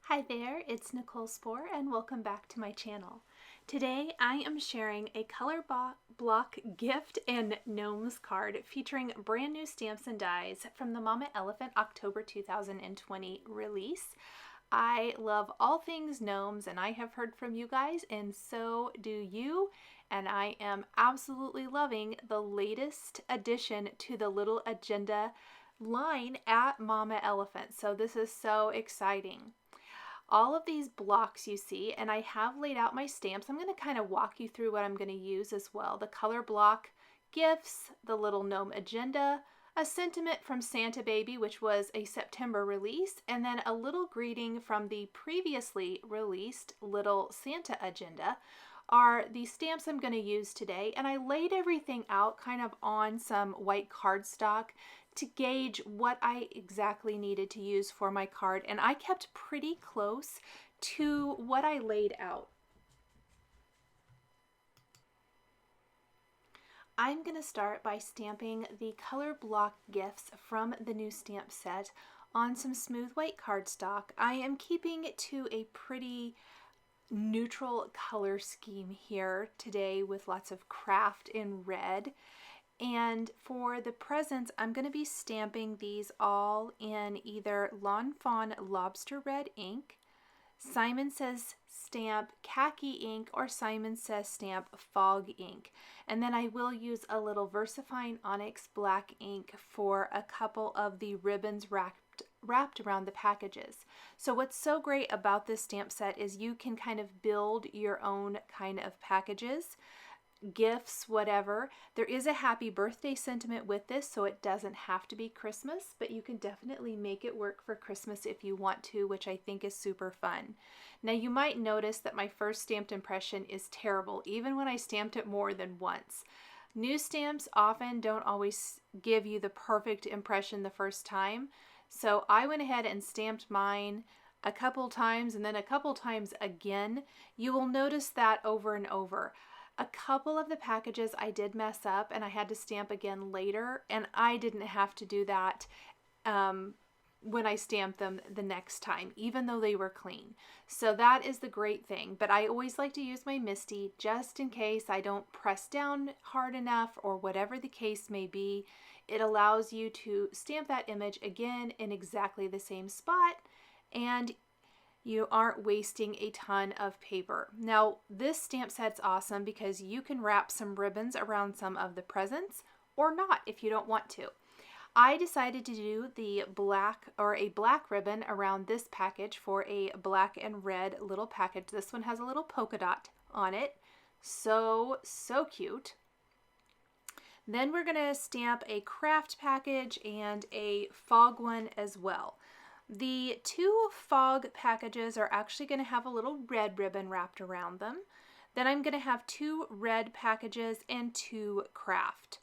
Hi there, it's Nicole Spohr and welcome back to my channel. Today I am sharing a color block gift and gnomes card featuring brand new stamps and dies from the Mama Elephant October 2020 release. I love all things gnomes and I have heard from you guys and so do you, and I am absolutely loving the latest addition to the little agenda line at Mama Elephant. So this is so exciting. All of these blocks you see, and I have laid out my stamps. I'm going to kind of walk you through what I'm going to use as well. The color block gifts, the little gnome agenda, a sentiment from Santa Baby, which was a September release, and then a little greeting from the previously released little Santa agenda are the stamps I'm going to use today. And I laid everything out kind of on some white cardstock to gauge what I exactly needed to use for my card, and I kept pretty close to what I laid out. I'm going to start by stamping the color block gifts from the new stamp set on some smooth white cardstock. I am keeping it to a pretty neutral color scheme here today with lots of craft in red. And for the presents, I'm going to be stamping these all in either Fawn Lobster Red ink, Simon Says stamp KHAKI ink, or Simon Says stamp Fog ink. And then I will use a little VersaFine Onyx black ink for a couple of the ribbons wrapped around the packages. So what's so great about this stamp set is you can kind of build your own kind of packages, gifts, whatever. There is a happy birthday sentiment with this, so it doesn't have to be Christmas, but you can definitely make it work for Christmas if you want to, which I think is super fun. Now you might notice that my first stamped impression is terrible, even when I stamped it more than once. New stamps often don't always give you the perfect impression the first time, so I went ahead and stamped mine a couple times and then a couple times again. You will notice that over and over. A couple of the packages I did mess up and I had to stamp again later, and I didn't have to do that when I stamped them the next time, even though they were clean. So that is the great thing, but I always like to use my MISTI just in case I don't press down hard enough or whatever the case may be. It allows you to stamp that image again in exactly the same spot, and you aren't wasting a ton of paper. Now, this stamp set's awesome because you can wrap some ribbons around some of the presents or not if you don't want to. I decided to do the black or a black ribbon around this package for a black and red little package. This one has a little polka dot on it. So cute. Then we're going to stamp a craft package and a fog one as well. The two fog packages are actually going to have a little red ribbon wrapped around them. Then I'm going to have two red packages and two craft.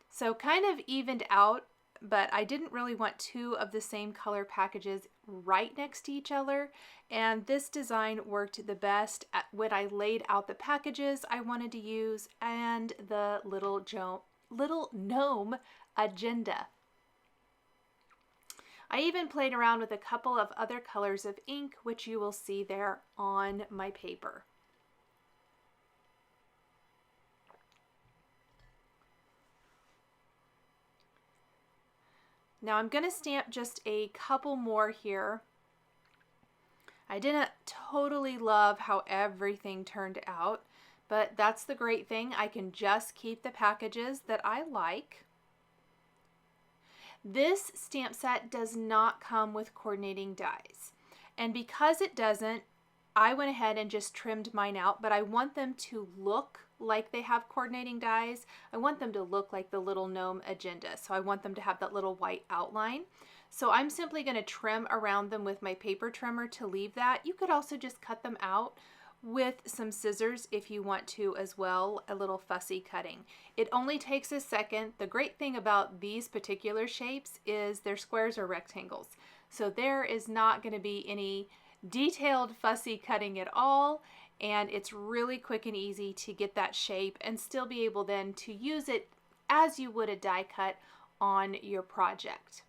So kind of evened out, but I didn't really want two of the same color packages right next to each other. And this design worked the best when I laid out the packages I wanted to use and the little gnome agenda. I even played around with a couple of other colors of ink, which you will see there on my paper. Now I'm going to stamp just a couple more here. I didn't totally love how everything turned out, but that's the great thing. I can just keep the packages that I like. This stamp set does not come with coordinating dies, and because it doesn't, I went ahead and just trimmed mine out, but I want them to look like they have coordinating dies. I want them to look like the little gnome agenda, so I want them to have that little white outline. So I'm simply going to trim around them with my paper trimmer to leave that. You could also just cut them out with some scissors if you want to as well, a little fussy cutting. It only takes a second. The great thing about these particular shapes is they're squares or rectangles. So there is not going to be any detailed fussy cutting at all, and it's really quick and easy to get that shape and still be able then to use it as you would a die cut on your project.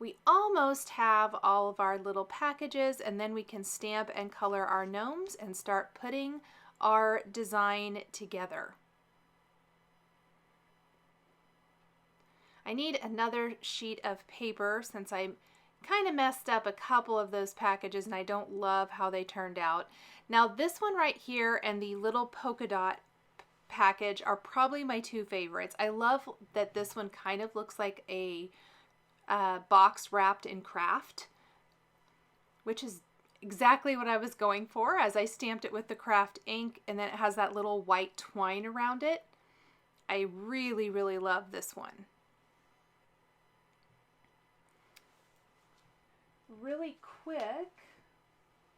We almost have all of our little packages, and then we can stamp and color our gnomes and start putting our design together. I need another sheet of paper since I kind of messed up a couple of those packages and I don't love how they turned out. Now this one right here and the little polka dot package are probably my two favorites. I love that this one kind of looks like a box wrapped in craft, which is exactly what I was going for as I stamped it with the craft ink, and then it has that little white twine around it. I really, really love this one. Really quick,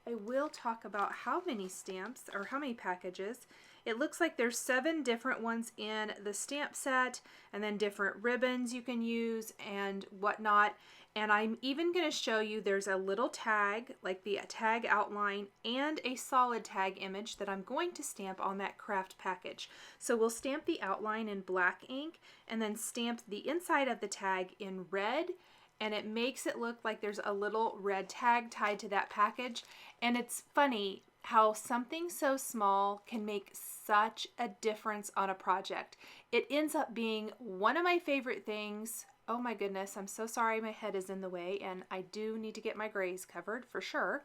I will talk about how many stamps or how many packages. It looks like there's 7 different ones in the stamp set, and then different ribbons you can use and whatnot. And I'm even going to show you there's a little tag, like the tag outline, and a solid tag image that I'm going to stamp on that craft package. So we'll stamp the outline in black ink and then stamp the inside of the tag in red, and it makes it look like there's a little red tag tied to that package. And it's funny how something so small can make such a difference on a project. It ends up being one of my favorite things. Oh my goodness, I'm so sorry my head is in the way, and I do need to get my grays covered for sure.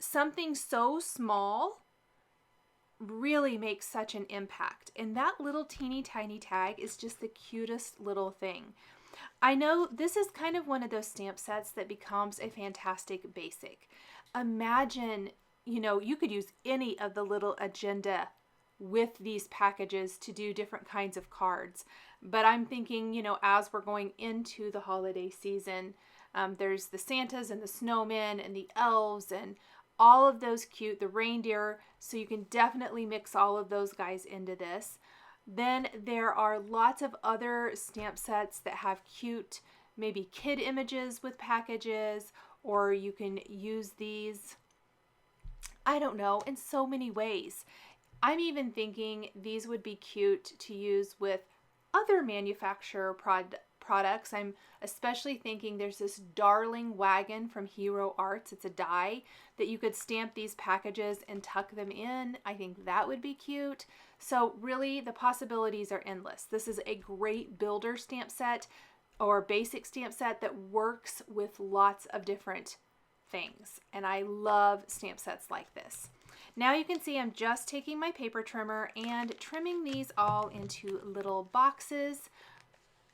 Something so small really makes such an impact, and that little teeny tiny tag is just the cutest little thing. I know this is kind of one of those stamp sets that becomes a fantastic basic. Imagine, you know, you could use any of the little agenda with these packages to do different kinds of cards. But I'm thinking, you know, as we're going into the holiday season, there's the Santas and the snowmen and the elves and all of those cute, the reindeer. So you can definitely mix all of those guys into this. Then there are lots of other stamp sets that have cute, maybe kid images with packages, or you can use these, I don't know, in so many ways. I'm even thinking these would be cute to use with other manufacturer products. I'm especially thinking there's this darling wagon from Hero Arts. It's a die that you could stamp these packages and tuck them in. I think that would be cute. So really the possibilities are endless. This is a great builder stamp set or basic stamp set that works with lots of different things. And I love stamp sets like this. Now you can see I'm just taking my paper trimmer and trimming these all into little boxes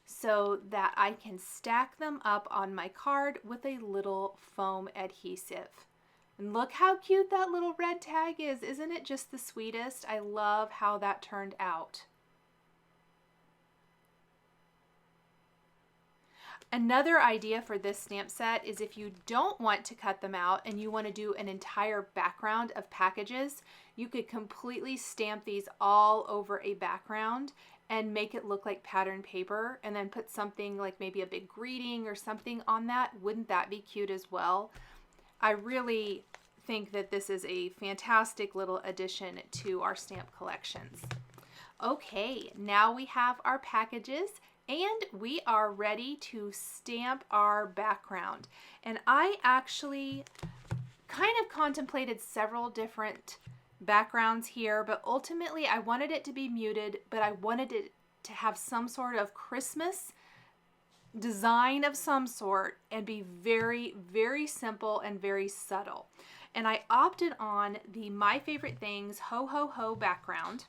so that I can stack them up on my card with a little foam adhesive. And look how cute that little red tag is. Isn't it just the sweetest? I love how that turned out. Another idea for this stamp set is if you don't want to cut them out and you want to do an entire background of packages, you could completely stamp these all over a background and make it look like pattern paper, and then put something like maybe a big greeting or something on that. Wouldn't that be cute as well? I really think that this is a fantastic little addition to our stamp collections. Okay, now we have our packages and we are ready to stamp our background. And I actually kind of contemplated several different backgrounds here, but ultimately I wanted it to be muted, but I wanted it to have some sort of Christmas design of some sort and be very, very simple and very subtle. And I opted on the My Favorite Things Ho Ho Ho background.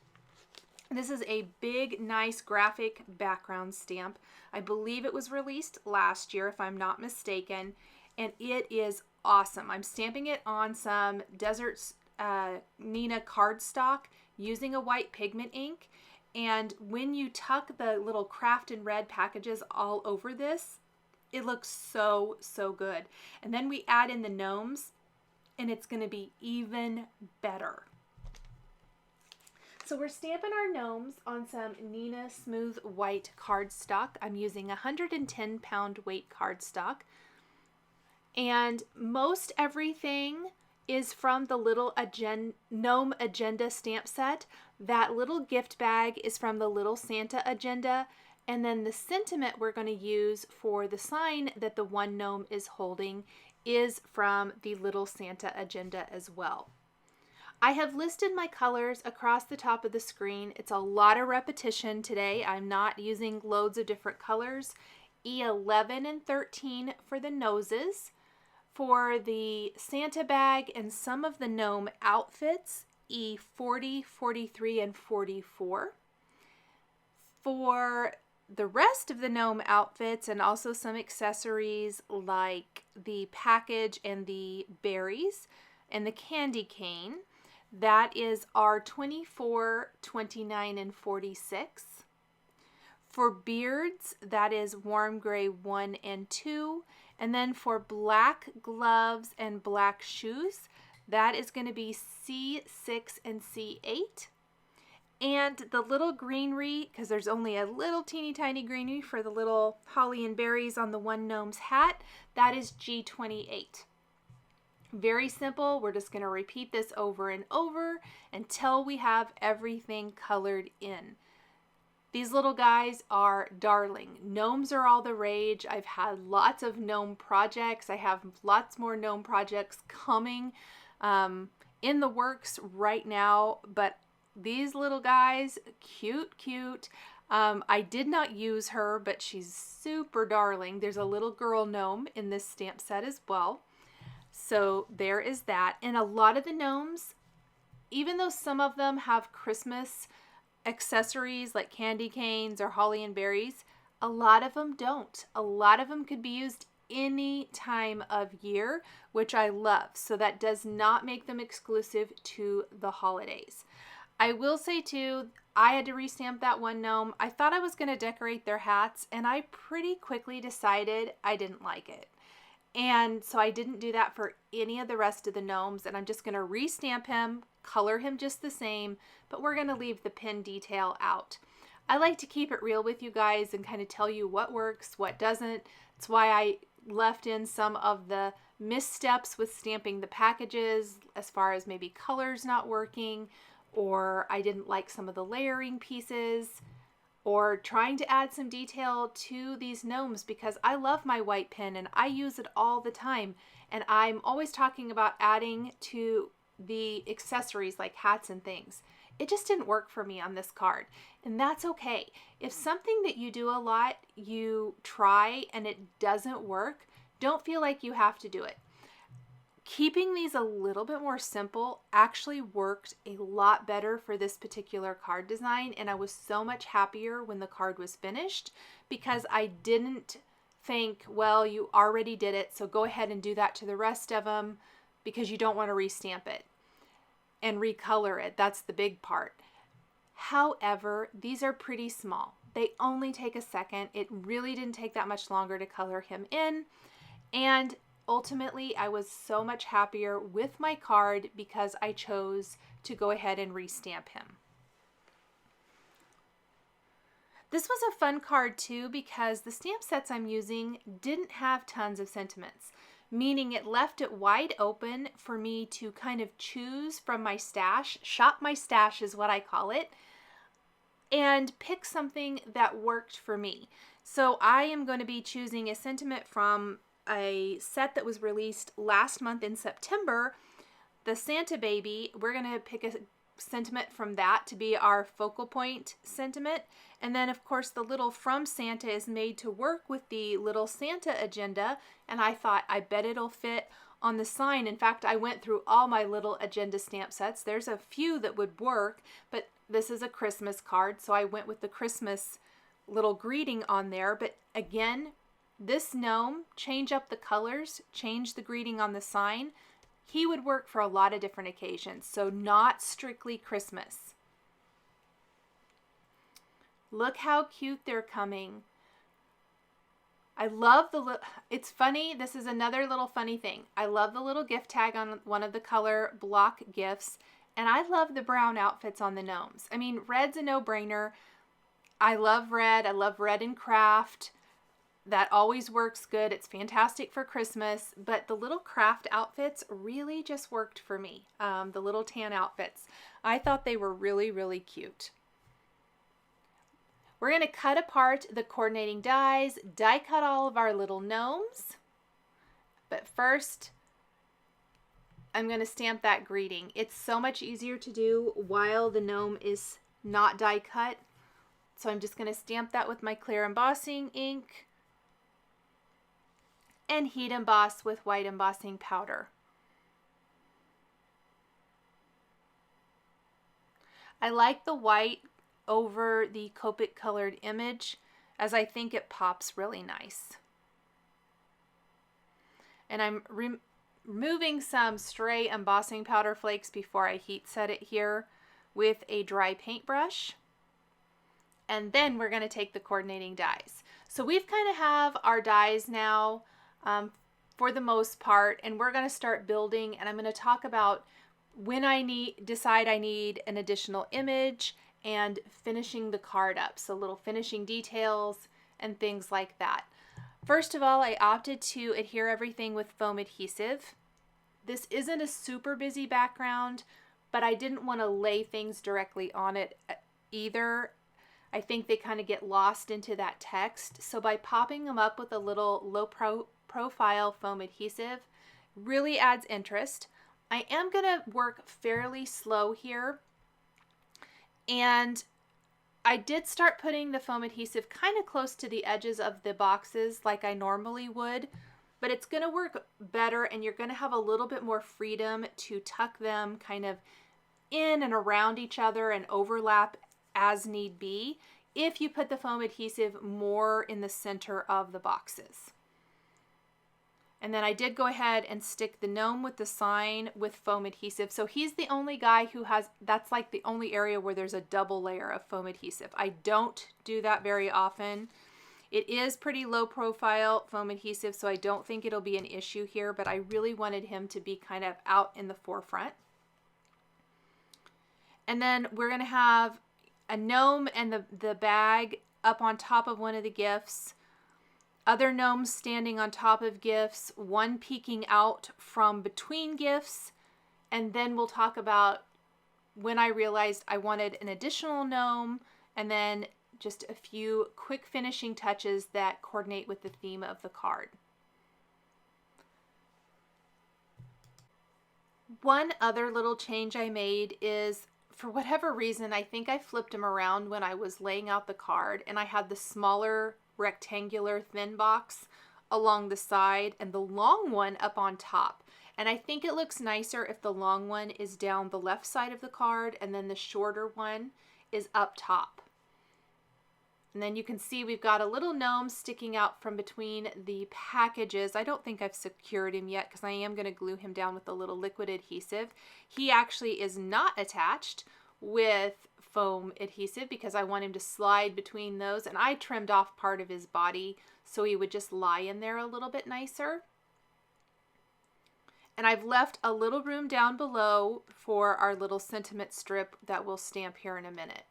This is a big, nice graphic background stamp. I believe it was released last year, if I'm not mistaken, and it is awesome. I'm stamping it on some Desert Neenah cardstock using a white pigment ink. And when you tuck the little craft in red packages all over this, it looks so, so good. And then we add in the gnomes, and it's going to be even better. So we're stamping our gnomes on some Neenah smooth white cardstock. I'm using 110 pound weight cardstock. And most everything is from the little Gnome Agenda stamp set. That little gift bag is from the Little Santa Agenda. And then the sentiment we're going to use for the sign that the one gnome is holding is from the Little Santa agenda as well. I have listed my colors across the top of the screen. It's a lot of repetition today. I'm not using loads of different colors. E11 and 13 for the noses. For the Santa bag and some of the gnome outfits, E40, 43, and 44. For the rest of the gnome outfits and also some accessories like the package and the berries and the candy cane, that is R24, 29, and 46. For beards, that is warm gray 1 and 2. And then for black gloves and black shoes, that is going to be C6 and C8. And the little greenery, because there's only a little teeny tiny greenery for the little holly and berries on the one gnome's hat, that is G28. Very simple. We're just going to repeat this over and over until we have everything colored in. These little guys are darling. Gnomes are all the rage. I've had lots of gnome projects. I have lots more gnome projects coming in the works right now, but these little guys, cute, cute. I did not use her, but she's super darling. There's a little girl gnome in this stamp set as well. So there is that. And a lot of the gnomes, even though some of them have Christmas accessories like candy canes or holly and berries, a lot of them don't. A lot of them could be used any time of year, which I love. So that does not make them exclusive to the holidays. I will say too, I had to restamp that one gnome. I thought I was going to decorate their hats, and I pretty quickly decided I didn't like it. And so I didn't do that for any of the rest of the gnomes, and I'm just going to restamp him, color him just the same, but we're going to leave the pin detail out. I like to keep it real with you guys and kind of tell you what works, what doesn't. That's why I left in some of the missteps with stamping the packages as far as maybe colors not working, or I didn't like some of the layering pieces, or trying to add some detail to these gnomes because I love my white pen and I use it all the time. And I'm always talking about adding to the accessories like hats and things. It just didn't work for me on this card. And that's okay. If something that you do a lot, you try and it doesn't work, don't feel like you have to do it. Keeping these a little bit more simple actually worked a lot better for this particular card design, and I was so much happier when the card was finished because I didn't think, well, you already did it, so go ahead and do that to the rest of them because you don't want to restamp it and recolor it. That's the big part. However, these are pretty small. They only take a second. It really didn't take that much longer to color him in, and ultimately, I was so much happier with my card because I chose to go ahead and restamp him. This was a fun card too because the stamp sets I'm using didn't have tons of sentiments, meaning it left it wide open for me to kind of choose from my stash, shop my stash is what I call it, and pick something that worked for me. So I am going to be choosing a sentiment from a set that was released last month in September, the Santa Baby. We're going to pick a sentiment from that to be our focal point sentiment. And then of course the little From Santa is made to work with the Little Santa agenda, and I thought I bet it'll fit on the sign. In fact, I went through all my little agenda stamp sets. There's a few that would work, but this is a Christmas card, so I went with the Christmas little greeting on there. But again, this gnome, change up the colors, change the greeting on the sign. He would work for a lot of different occasions, so not strictly Christmas. Look how cute they're coming. I love the it's funny, this is another little funny thing. I love the little gift tag on one of the color block gifts, and I love the brown outfits on the gnomes. I mean, red's a no-brainer. I love red in craft. That always works good. It's fantastic for Christmas, but the little craft outfits really just worked for me. The little tan outfits. I thought they were really, really cute. We're going to cut apart the coordinating dies, die cut all of our little gnomes. But first, I'm going to stamp that greeting. It's so much easier to do while the gnome is not die cut. So I'm just going to stamp that with my clear embossing ink and heat emboss with white embossing powder. I like the white over the Copic colored image as I think it pops really nice. And I'm removing some stray embossing powder flakes before I heat set it here with a dry paintbrush. And then we're going to take the coordinating dies. So we've kind of have our dies now for the most part, and we're going to start building, and I'm going to talk about when I decide I need an additional image and finishing the card up. So little finishing details and things like that. First of all, I opted to adhere everything with foam adhesive. This isn't a super busy background, but I didn't want to lay things directly on it either. I think they kind of get lost into that text. So by popping them up with a little low profile foam adhesive, really adds interest. I am going to work fairly slow here. And I did start putting the foam adhesive kind of close to the edges of the boxes like I normally would, but it's going to work better and you're going to have a little bit more freedom to tuck them kind of in and around each other and overlap as need be if you put the foam adhesive more in the center of the boxes. And then I did go ahead and stick the gnome with the sign with foam adhesive. So he's the only guy who has, that's like the only area where there's a double layer of foam adhesive. I don't do that very often. It is pretty low profile foam adhesive, so I don't think it'll be an issue here, but I really wanted him to be kind of out in the forefront. And then we're gonna have a gnome and the bag up on top of one of the gifts. Other gnomes standing on top of gifts, one peeking out from between gifts, and then we'll talk about when I realized I wanted an additional gnome, and then just a few quick finishing touches that coordinate with the theme of the card. One other little change I made is, for whatever reason, I think I flipped them around when I was laying out the card, and I had the smaller rectangular thin box along the side and the long one up on top. And I think it looks nicer if the long one is down the left side of the card and then the shorter one is up top. And then you can see we've got a little gnome sticking out from between the packages. I don't think I've secured him yet because I am going to glue him down with a little liquid adhesive. He actually is not attached with foam adhesive because I want him to slide between those, and I trimmed off part of his body so he would just lie in there a little bit nicer. And I've left a little room down below for our little sentiment strip that we'll stamp here in a minute.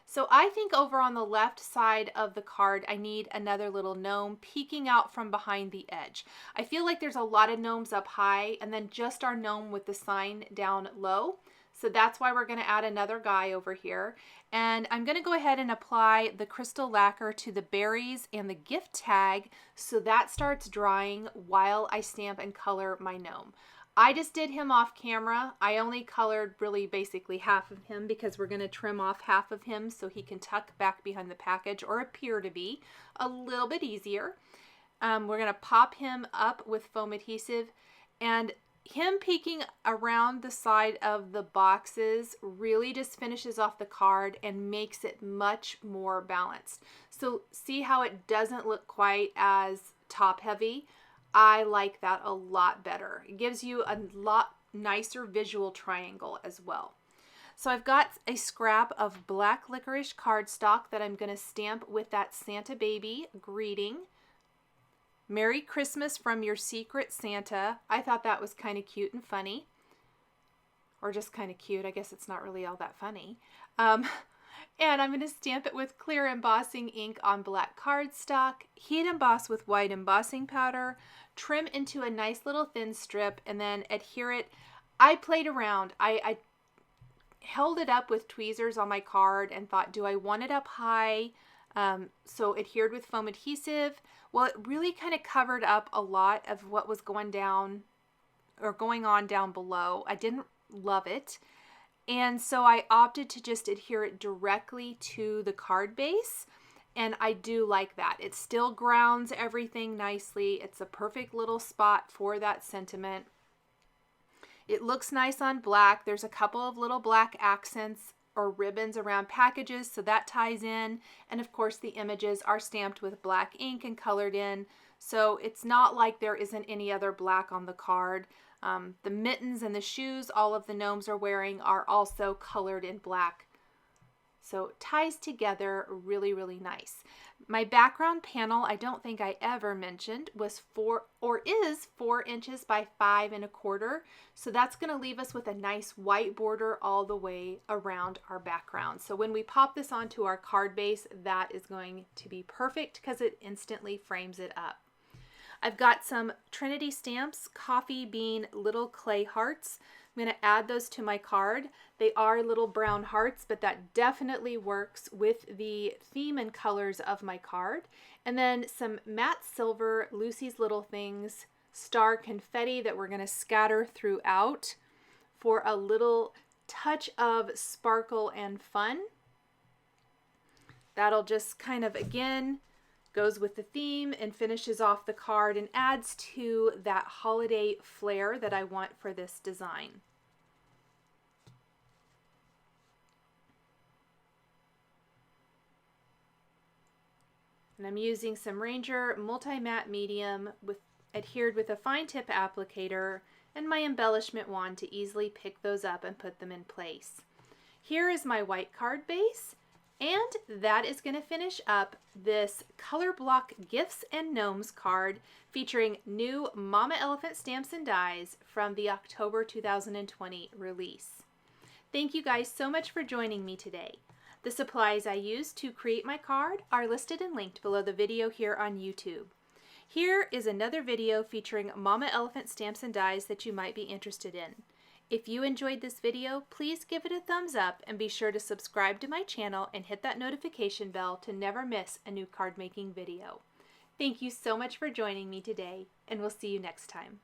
So I think over on the left side of the card, I need another little gnome peeking out from behind the edge. I feel like there's a lot of gnomes up high and then just our gnome with the sign down low. So that's why we're going to add another guy over here. And I'm going to go ahead and apply the crystal lacquer to the berries and the gift tag so that starts drying while I stamp and color my gnome. I just did him off camera. I only colored really basically half of him because we're going to trim off half of him so he can tuck back behind the package or appear to be a little bit easier. We're going to pop him up with foam adhesive, and him peeking around the side of the boxes really just finishes off the card and makes it much more balanced. So see how it doesn't look quite as top heavy? I like that a lot better. It gives you a lot nicer visual triangle as well. So I've got a scrap of black licorice cardstock that I'm going to stamp with that Santa baby greeting. Merry Christmas from your secret Santa. I thought that was kind of cute and funny. Or just kind of cute. I guess it's not really all that funny. And I'm going to stamp it with clear embossing ink on black cardstock, heat emboss with white embossing powder, trim into a nice little thin strip, and then adhere it. I played around. I held it up with tweezers on my card and thought, do I want it up high? So adhered with foam adhesive. Well, it really kind of covered up a lot of what was going on down below. I didn't love it. And so I opted to just adhere it directly to the card base. And I do like that. It still grounds everything nicely. It's a perfect little spot for that sentiment. It looks nice on black. There's a couple of little black accents or ribbons around packages, so that ties in. And of course the images are stamped with black ink and colored in. So it's not like there isn't any other black on the card. The mittens and the shoes all of the gnomes are wearing are also colored in black. So it ties together really, really nice. My background panel, I don't think I ever mentioned, was 4 inches by 5 1/4. So that's going to leave us with a nice white border all the way around our background. So when we pop this onto our card base, that is going to be perfect because it instantly frames it up. I've got some Trinity stamps, coffee bean little clay hearts. I'm going to add those to my card. They are little brown hearts, but that definitely works with the theme and colors of my card. And then some matte silver Lucy's Little Things star confetti that we're going to scatter throughout for a little touch of sparkle and fun. That'll just kind of, again, goes with the theme and finishes off the card and adds to that holiday flair that I want for this design. And I'm using some Ranger Multi-Matte Medium adhered with a fine tip applicator and my embellishment wand to easily pick those up and put them in place. Here is my white card base. And that is going to finish up this Color Block Gifts and Gnomes card featuring new Mama Elephant stamps and dies from the October 2020 release. Thank you guys so much for joining me today. The supplies I used to create my card are listed and linked below the video here on YouTube. Here is another video featuring Mama Elephant stamps and dies that you might be interested in. If you enjoyed this video, please give it a thumbs up and be sure to subscribe to my channel and hit that notification bell to never miss a new card making video. Thank you so much for joining me today, and we'll see you next time.